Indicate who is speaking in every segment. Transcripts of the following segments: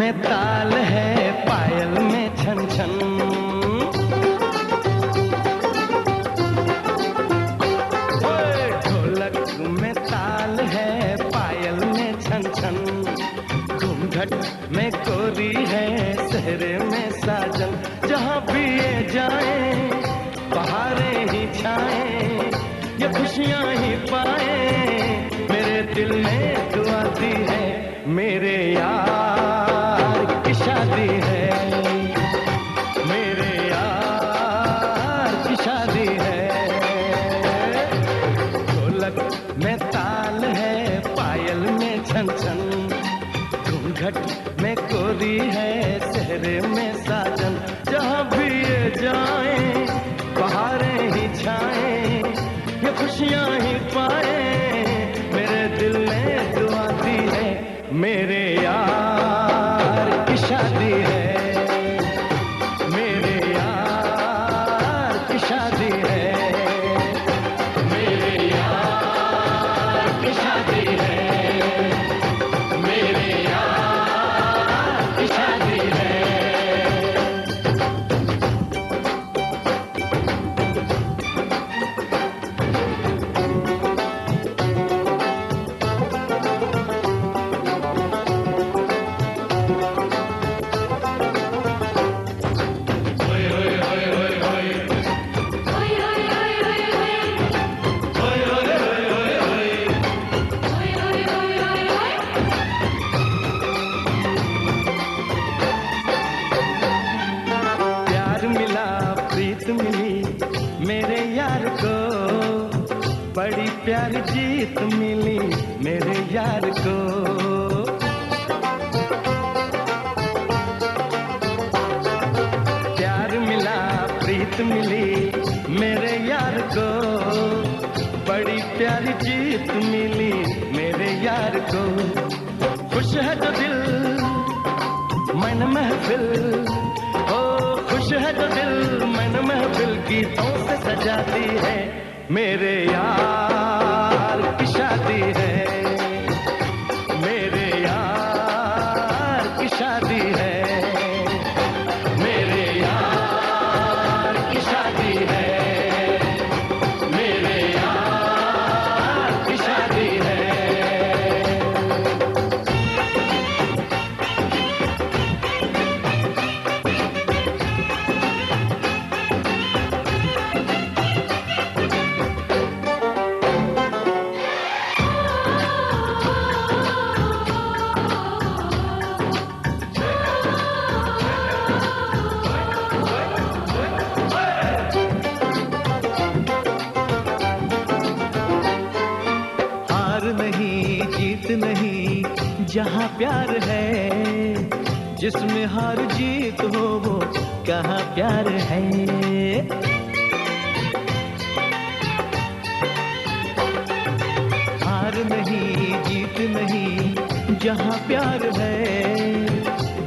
Speaker 1: में ताल है, पायल में छन छन। ढोलक में ताल है, पायल में छन छन। घूंघट में कोरी है, सहरे में साजन। जहाँ भी ये जाए बहारें ही छाए, ये खुशियाँ ही पाए। मेरे दिल में दुआ दी है, मेरे यार की शादी है, मेरे यार की शादी है। ढोलक में ताल है, पायल में छन छन। घूंघट में कोरी है, सहरे में साजन। जहाँ भी ये जाए बहारें ही छाए, ये खुशियाँ ही पाए। मेरे दिल ने दुआ दी है, मेरे यार की शादी है, मेरे यार की शादी है, मेरे यार की शादी है, मेरे यार की शादी है। मिली मेरे यार को, बड़ी प्यारी जीत मिली मेरे यार को। प्यार मिला, प्रीत मिली मेरे यार को, बड़ी प्यारी जीत मिली मेरे यार को। खुश है जो दिल मन महफिल, खुश है जो दिल मन महफिल गीतों से सजाती है। मेरे यार की शादी है, मेरे यार की शादी है, मेरे यार की शादी है, मेरे यार की शादी है। नहीं जहाँ प्यार है, जिसमें हार जीत हो वो कहाँ प्यार है। हार नहीं जीत नहीं जहाँ प्यार है,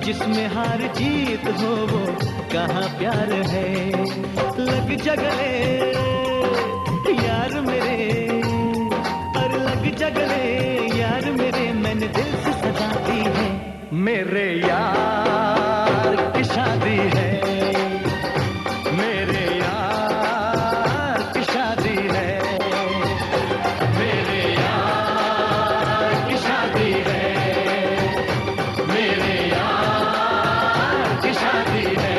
Speaker 1: जिसमें हार जीत हो वो कहाँ प्यार है। लग जगले यार मेरे, और लग जगले यार मेरे, मैंने दिल से सजा दी है। मेरे यार की शादी है, मेरे यार की शादी है, मेरे यार की शादी है, मेरे यार की शादी है।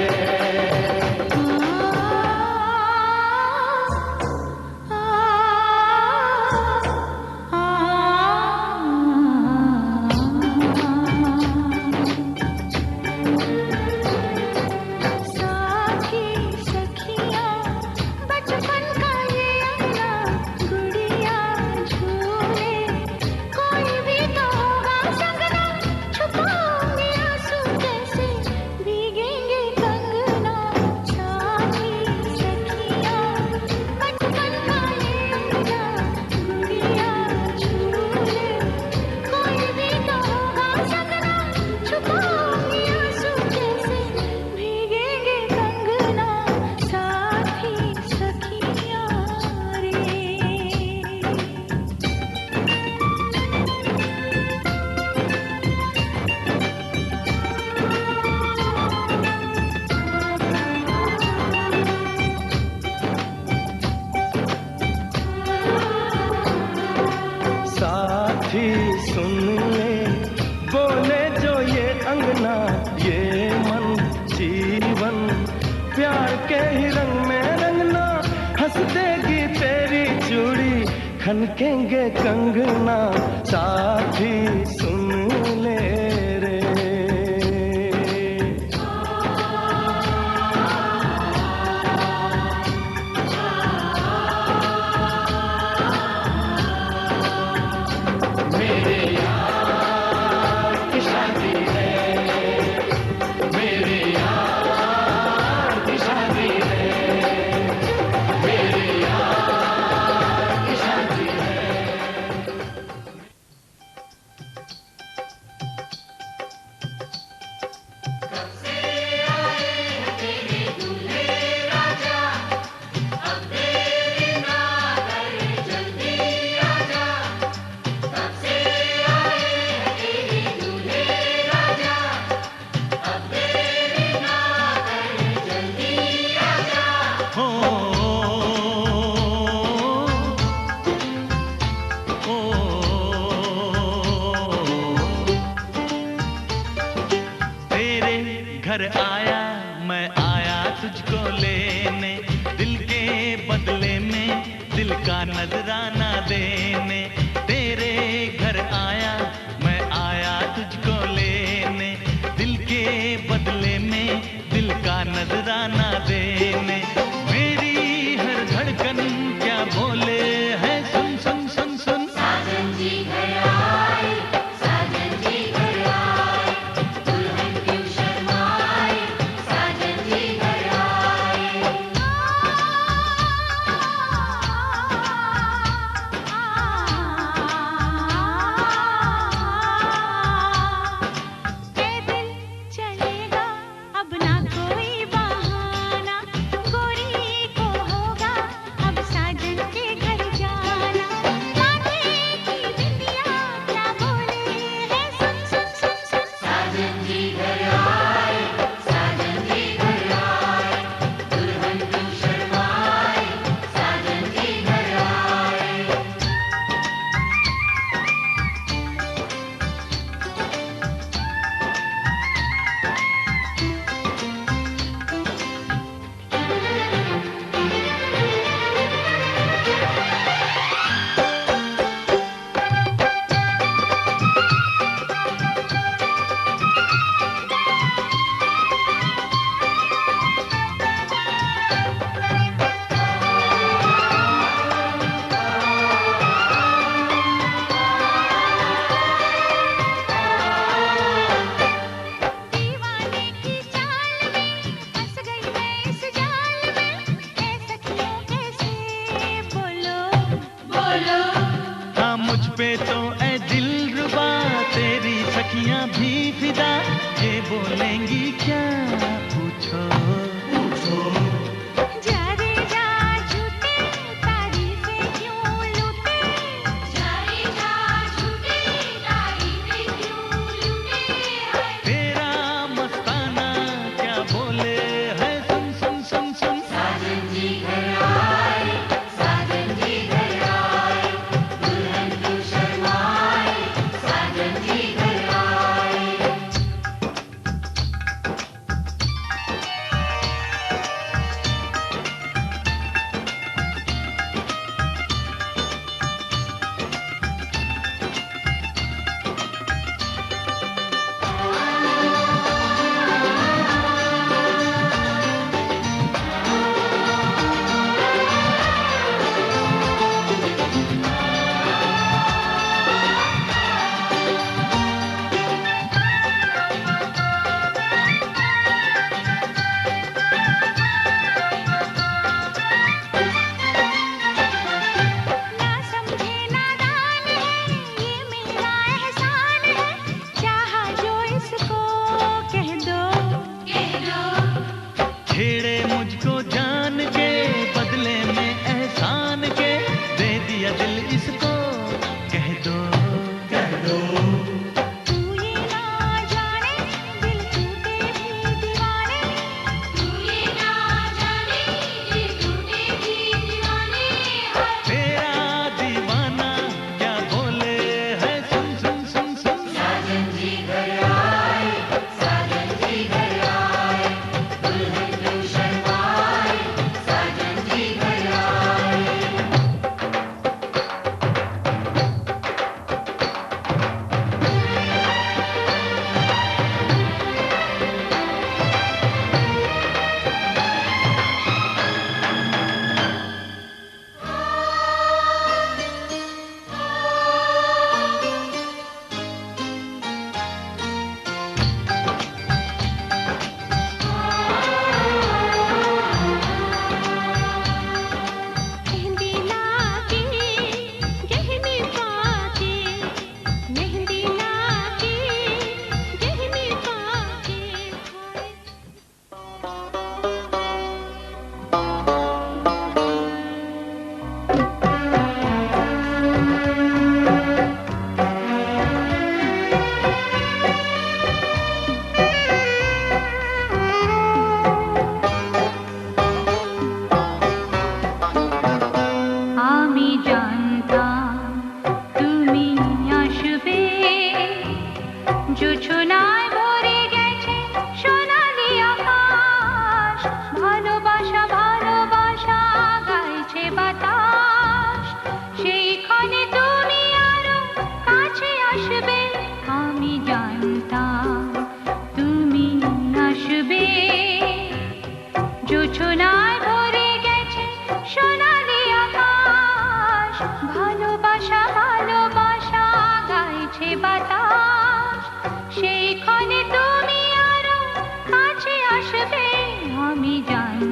Speaker 1: प्यार के ही रंग में रंगना, हंस देगी तेरी चूड़ी, खनकेंगे कंगना, साथी सुन ले रे। मेरे यार की शादी है, मेरे यार की शादी है, मेरे यार की शादी है। घर आया मैं आया तुझको लेने, दिल के बदले में दिल का नजराना देने। तेरे घर आया मैं आया तुझको लेने, दिल के बदले में दिल का नजराना देने। मेरी हर धड़कन क्या बोले है, सुन सुन सुन सुन। साजन जी घर आए, साजन जी घर आए, दुल्हन क्यों शर्माए, साजन जी घर आए। ए दिल चलेगा अब ना कोई बहाना, गोरी को होगा अब साजन के घर जाना। माथे की बिंदिया क्या बोले है, सुन सुन सुन सुन। साजन जी घर आए, साजन जी घर आए, दुल्हन क्यों शर्माए, साजन जी घर आए। दीवाने की चाल में फंस गई मैं इस जाल में, ए सखियों कैसे बोलो बोलो। हाँ मुझ पे तो ए दिलरुबा तेरी सखियां भी फिदा, ये बोलेंगी क्या पूछो पूछो। जा रे जा झूठे तारीफें क्यों लूटे, जा रे जा झूठे तारीफें क्यों लूटे। तेरा मस्ताना क्या बोले है, सुन सुन सुन सुन। साजन जी घर आए, साजन जी घर आए, दुल्हन क्यों शर्माए, साजन जी घर आए।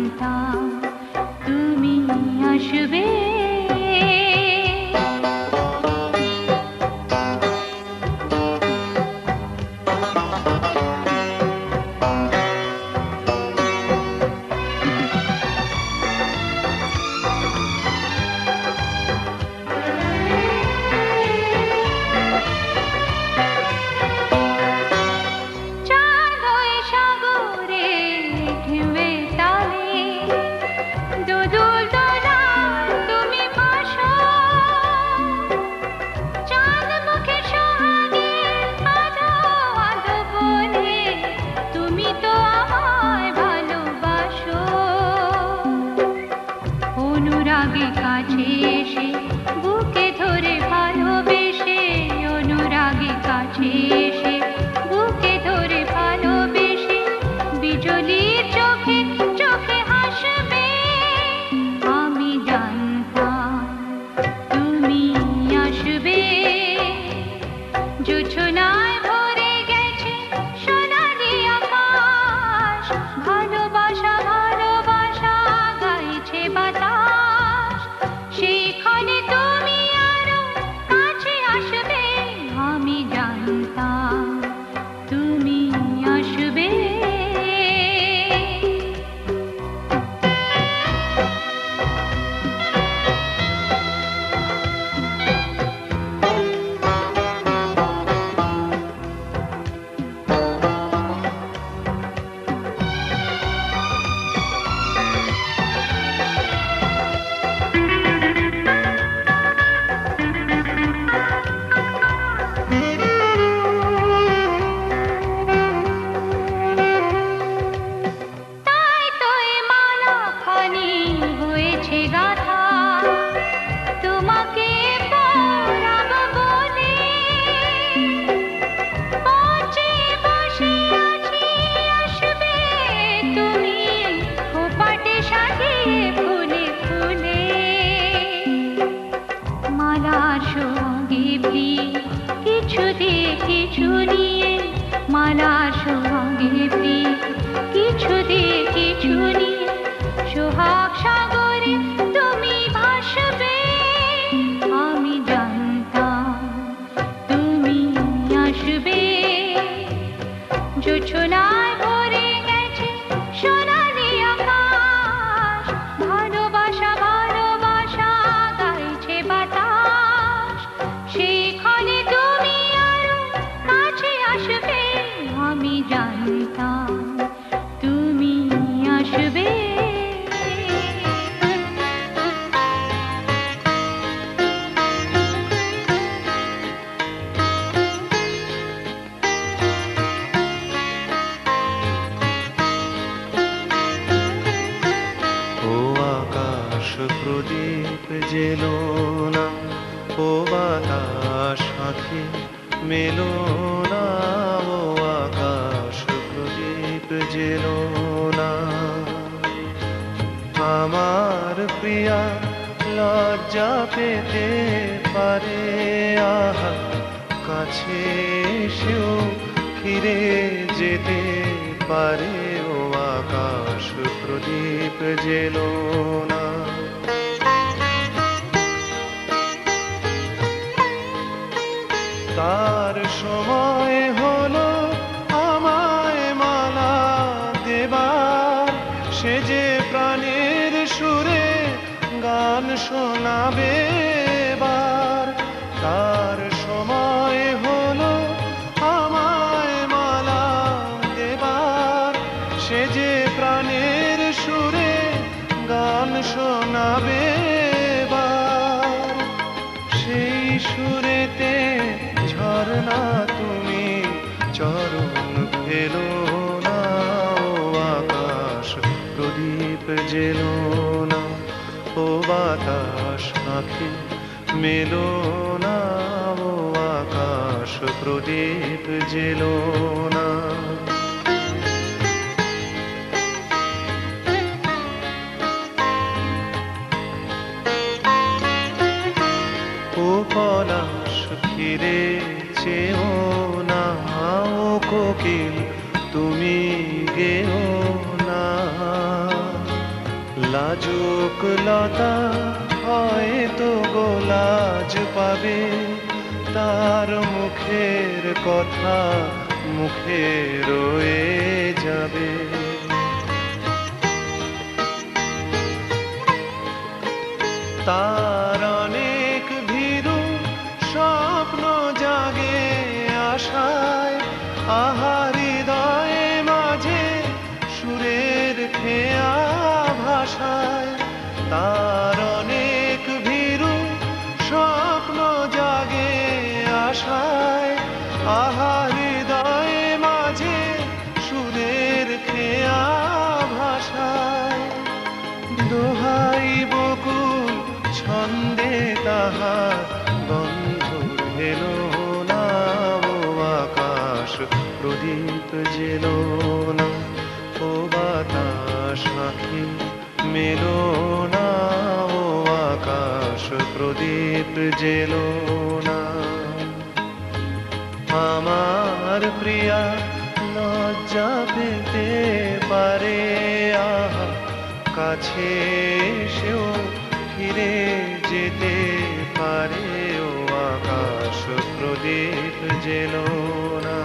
Speaker 2: জানতাম তুমি আসবে। অনুরাগে কাছে এসে বুকে ধরে ভালোবেসে, অনুরাগে কাছে এসে বুকে ধরে ভালোবেসে, বিজলির চোখে চোখে হাসবে। আমি জানতাম তুমি আসবে। জোছনায় ভরে গেছে সোনালি আকাশ, ভালোবাসা ভালোবাসা গাইছে বাতাস। সেইখানে তুমি আরো কাছে আসবে। আমি জানতাম তুমি আসবে। কিছু দিয়ে কিছু নিয়ে, মালার সোহাগে প্রিয় কিছু দিয়ে কিছু নিয়ে, সোহাগ সাগরে তুমি ভাসবে। আমি জানতাম তুমি আসবে। জোছনায় ভরে গেছে সোনালি আকাশ, ভালোবাসা ভালোবাসা গাইছে বাতাস। সেইখানে তুমি আরো কাছে আসবে। আমি জানতাম তুমি আসবে।
Speaker 1: প্রদীপ জেলো না, ও বাতাস সাথী মেলো না, ও আকাশ প্রদীপ জেলো না। আমার প্রিয়া লজ্জা পেতে পারে, আহা কাছে এসেও ফিরে যেতে পারে, ও আকাশ প্রদীপ জেলো না। তার সময় হলো আমায় মালা দেবার, সে যে প্রাণের সুরে গান শোনাবে এবার। তার সময় হলো আমায় মালা দেবার, সে যে প্রাণের সুরে গান শোনাবে এবার। সেই সুরেতে ঝরনা তুমি চরণ ফেলো না, ও আকাশ প্রদীপ জেলো না, ও বাতাস আঁখি মেলো না, ও আকাশ প্রদীপ জেলো না। ও পলাশ ফিরে চেও না, ও কোকিল তুমি গেও না, লাজুক লতা হয়তো গোলাজ পাবে, তার মুখের কথা মুখে রয়ে যাবে। তার অনেক ভীরু স্বপ্ন জাগে আশায়, আহা হৃদয়ে মাঝে সুরের খেয়া ভাষায়। তার অনেক ভীরু স্বপ্ন জাগে আশায়, আহা হৃদয়ে মাঝে সুরের খেয়া ভাষায়। দোহাই বকুল ছন্দে তাহার গন্ধ হেলো না, ও আকাশ প্রদীপ জেলো না, ও বাতাস আঁখি মেলো না, ও আকাশ প্রদীপ জেলো না। আমার প্রিয়া লজ্জা পেতে পারে, আহা কাছে এসেও ফিরে যেতে পারে, ও আকাশ প্রদীপ জেলো না।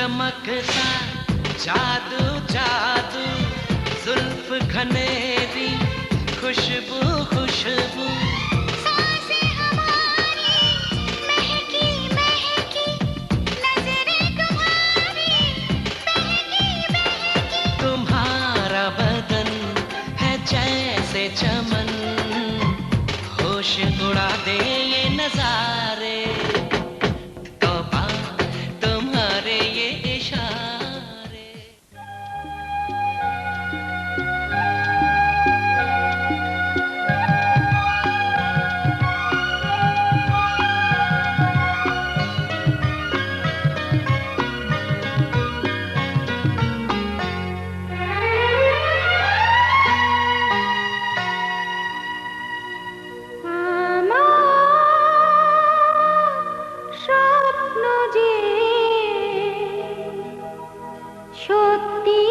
Speaker 1: चमकता जादू जादू, जुल्फ घनेरी खुशबू खुशबू,
Speaker 2: सांसें हमारी महकी महकी, नजरें तुम्हारी बहकी बहकी।
Speaker 1: तुम्हारा बदन है जैसे चमन, होश उड़ा दे ये नजारे, तौबा तुम्हारे ये इशारे।
Speaker 2: আমার স্বপ্ন যে সত্যি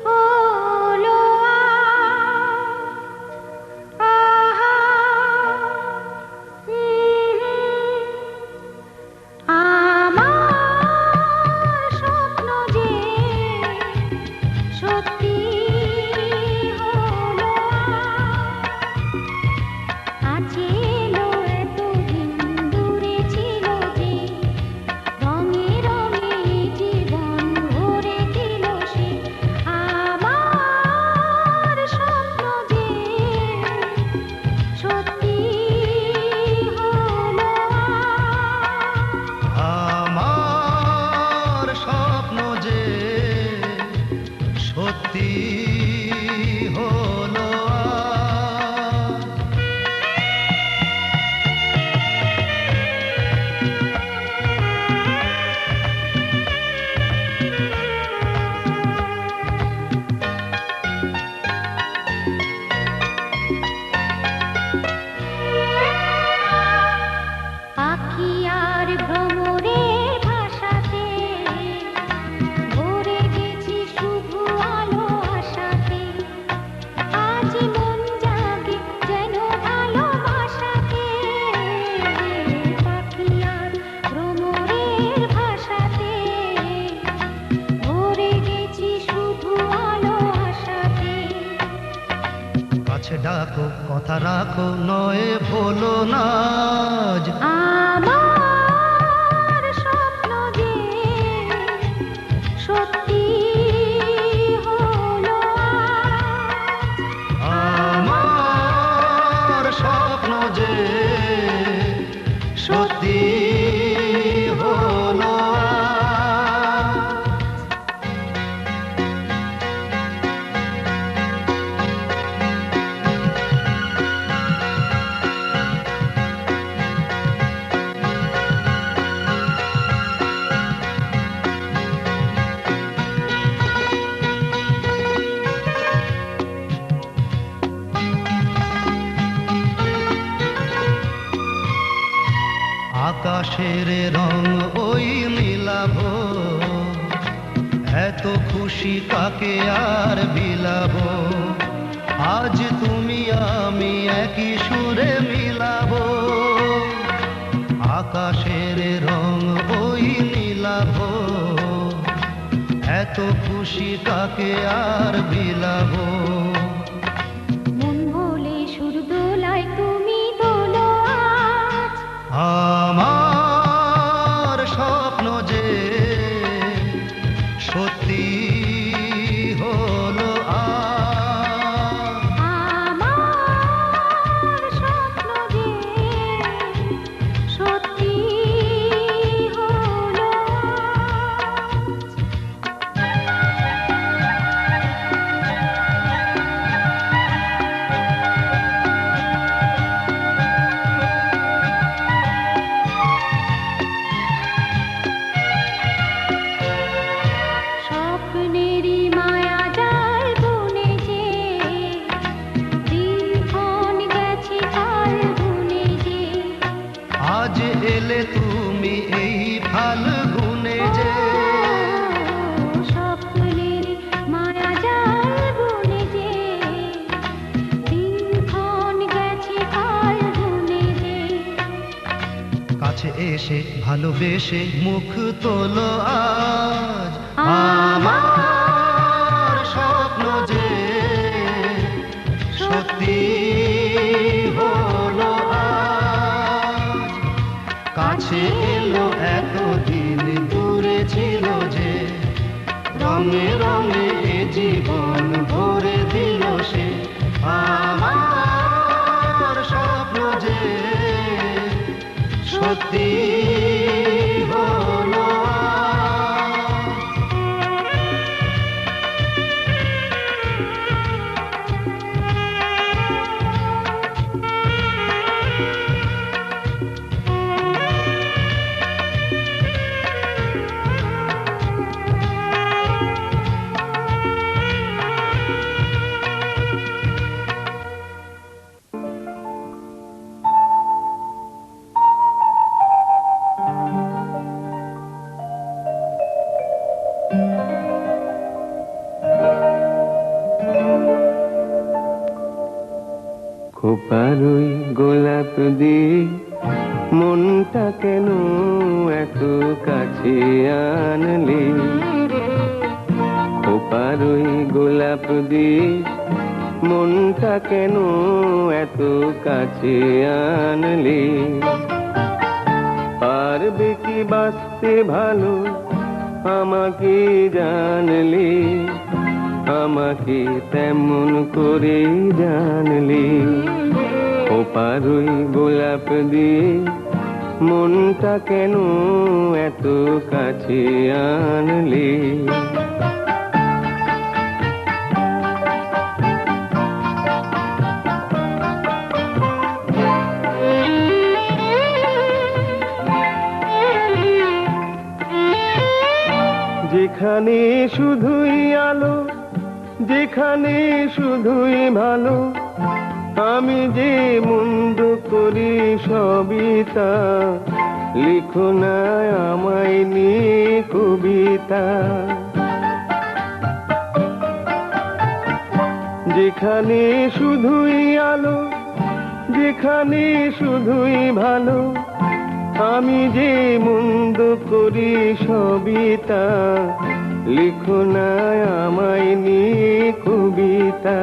Speaker 2: হলো আহা, আমার স্বপ্ন যে সত্যি হলো আছে এলো এতদিন দূরে ছিল যে, রঙে রঙে জীবন ভরে দিল সে। আমার স্বপ্ন যে সত্যি হলো
Speaker 3: আমার স্বপ্ন যে সত্যি হলো
Speaker 2: পাখি আর ভ্রমরের ভাষাতে ভরে গেছি শুভ আলো আশাতে। আজ মন জাগে যেন ভালোবাসাতে, পাখি আর ভ্রমরের ভাষাতে ভরে গেছি শুভ আলো আশাতে।
Speaker 3: কাছে ডাকো কথা রাখো নয় ভোলো না আজ।
Speaker 2: আমার স্বপ্ন যে সত্যি হলো
Speaker 3: আমার স্বপ্ন যে সত্যি হলো আকাশের রং ওই মিলাবো, এত খুশি কাকে আর বিলাবো। আজ তুমি আমি একই সুরে মিলাবো, আকাশের রং ওই মিলাবো, এত খুশি কাকে আর বিলাবো।
Speaker 2: মন ভোলে সুর দোলায় তুমি দোলো আজ।
Speaker 3: আমার স্বপ্ন যে সত্যি হলো
Speaker 2: আমার স্বপ্ন যে সত্যি হলো স্বপ্ন
Speaker 3: এসে ভালোবেসে মুখ তোলো আজ আমার স্বপ্ন যে সত্যি হলো আজ কাছে এলো এতদিন দূরে ছিল যে রঙে রঙে এ জীবন ভরে দিল সে আমার স্বপ্ন যে সত্যি হলো
Speaker 1: খোপারুই গোলাপ দিয়ে মনটা কেন এত কাছে আনলি খোপারুই গোলাপ দিয়ে মনটা কেন এত কাছে আনলি পারবে কি বাঁচতে ভালো আমাকে জানলি আমাকে তেমন করে জানলি খোপারুই গোলাপ দিয়ে মনটা কেন এত কাছে আনলি যেখানে শুধুই আলো যেখানে শুধুই ভালো আমি যে মন্দ করি সবই তা লিখো না আমায় নিয়ে কবিতা যেখানে শুধুই আলো যেখানে শুধুই ভালো আমি যে মন্দ করি সবই তা লিখো না আমায় নিয়ে কবিতা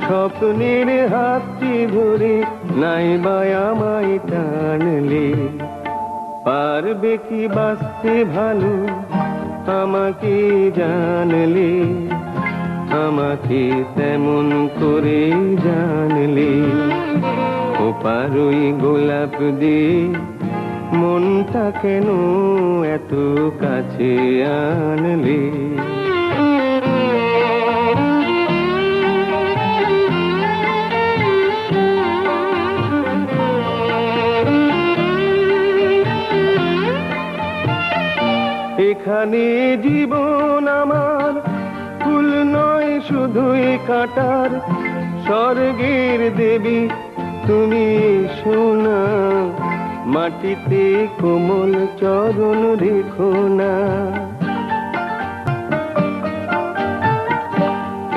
Speaker 1: স্বপ্নের হাতটি ধরে নাইবা আমায় টানলে পারবে কি বাঁচতে ভালো আমাকে জানলে আমাকে তেমন করে জানলে খোপারুই গোলাপ দিয়ে মনটা কেন এত কাছে আনলে এখানে জীবন আমার ফুল নয় শুধুই কাঁটার স্বর্গের দেবী তুমি সোনা মাটিতে কোমল চরণ রেখো না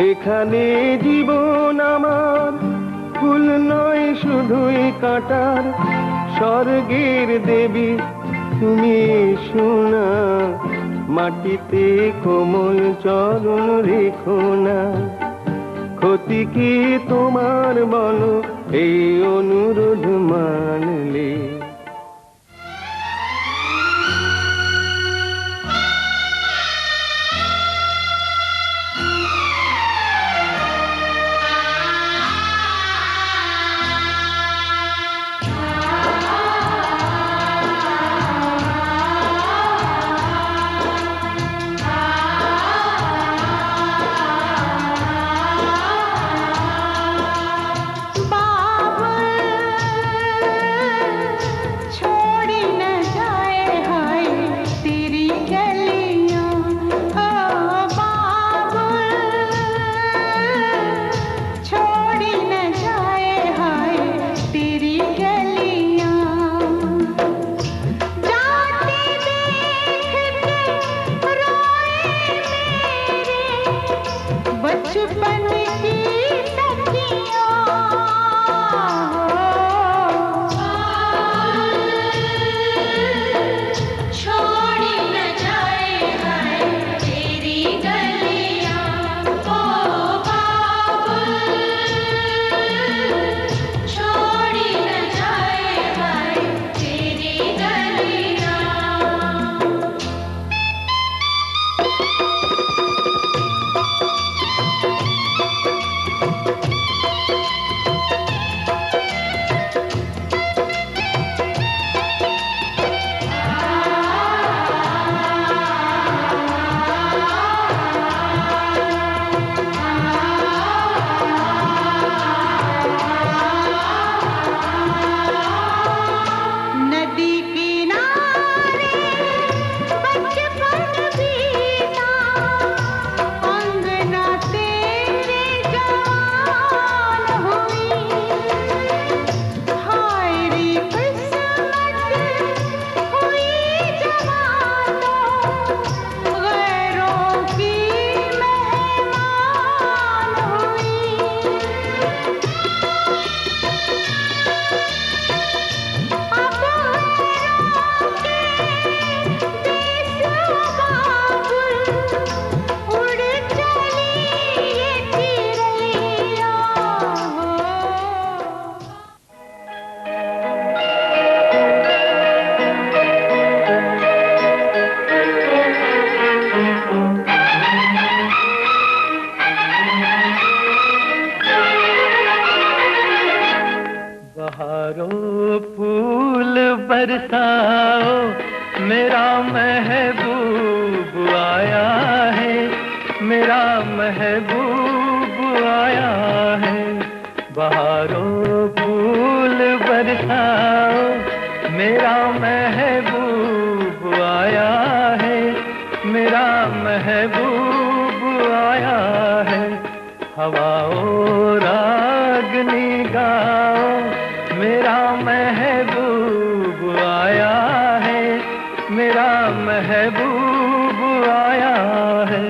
Speaker 1: এখানে জীবন আমার ফুল নয় শুধুই কাঁটার স্বর্গের দেবী তুমি সোনা মাটিতে কোমল চরণ রেখো না ক্ষতি কি তোমার বলো এই অনুরোধ মানলে मेरा महबूब आया है। बहारों फूल बरसाओ, मेरा महबूब आया है। मेरा महबूब आया है। हवाओं रागनी गाओ, मेरा महबूब आया है। मेरा महबूब आया है।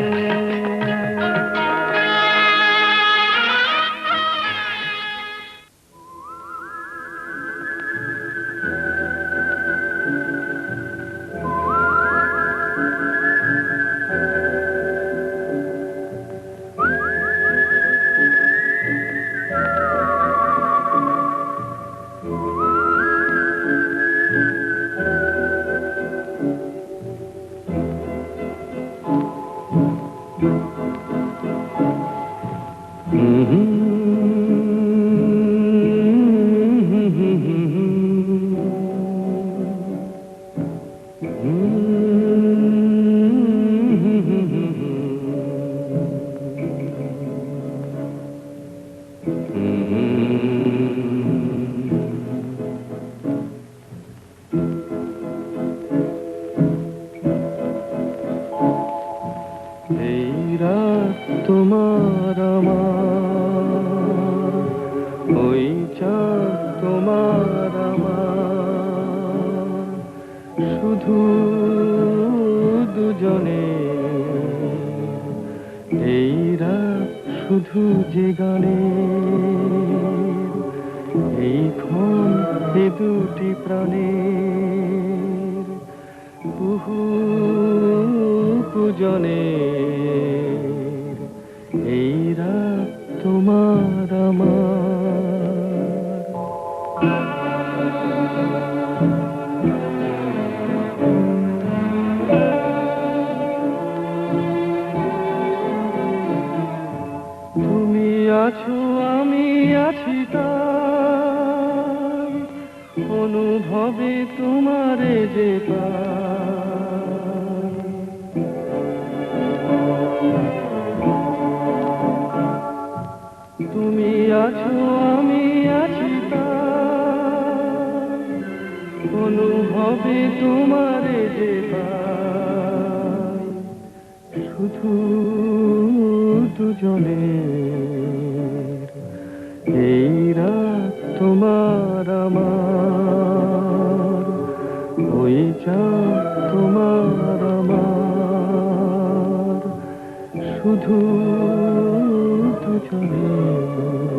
Speaker 1: তোমার আমার, ওই চাঁদ তোমার আমার, শুধু দুজনে এই রাত শুধু যে গানে, এই ক্ষণ এ দুটি প্রাণের বহু পূজনে, এই রাত তোমার আমার। তুমি আছো আমি আছি তাই, অনুভবে তোমারে যে পাই। তুমি আছো আমি আছি তাই, অনুভবে তোমারে যে পাই। শুধু দুজনের এই রাত তোমার আমার, ওই চাঁদ তোমার আমার, শুধু দুজনের।